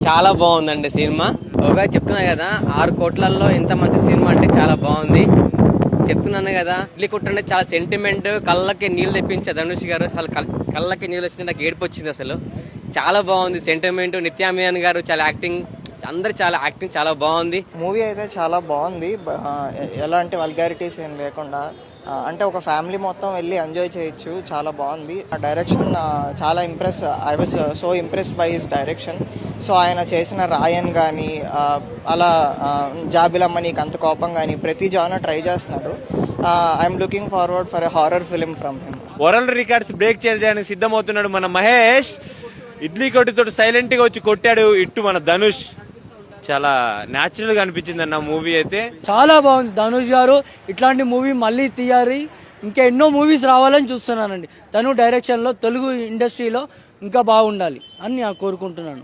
చాలా బాగుందండి సినిమా. ఒక చెప్తున్నా కదా 6 కోట్లలో ఎంత మంచి సినిమా అంటే చాలా బాగుంది. చెప్తున్నాను కదా, ఇడ్లీ కొట్టు అంటే చాలా సెంటిమెంట్, కళ్ళకి నీళ్ళు తెప్పించే ధనుష్ గారు. అసలు కళ్ళకి నీళ్ళు వచ్చింది, నాకు ఏడుపు వచ్చింది. అసలు చాలా బాగుంది సెంటిమెంట్. నిత్యామీనన్ గారు చాలా యాక్టింగ్, అందరు చాలా యాక్టింగ్ చాలా బాగుంది. మూవీ అయితే చాలా బాగుంది. ఎలాంటి వల్గారిటీస్ ఏం లేకుండా అంటే ఒక ఫ్యామిలీ మొత్తం వెళ్ళి ఎంజాయ్ చేయొచ్చు. చాలా బాగుంది. ఆ డైరెక్షన్ చాలా I was so impressed by his direction. So ఆయన చేసిన రాయన్ కానీ అలా జాబిలమ్మ నీకు అంత కోపం కానీ ప్రతి జానర్ ట్రై చేస్తున్నాడు. I'm looking forward for a horror film from him. World records break చేయడానికి సిద్ధమవుతున్నాడు మన మహేష్. ఇడ్లీ కొట్టుతో సైలెంట్గా వచ్చి కొట్టాడు. ఇట్టు మన ధనుష్ చాలా న్యాచురల్గా అనిపించింది అన్న మూవీ అయితే. చాలా బాగుంది. ధనుష్ గారు ఇట్లాంటి మూవీ మళ్ళీ తీయాలి, ఇంకా ఎన్నో మూవీస్ రావాలని చూస్తున్నానండి. తను డైరెక్షన్లో తెలుగు ఇండస్ట్రీలో ఇంకా బాగుండాలి అని నేను కోరుకుంటున్నాను.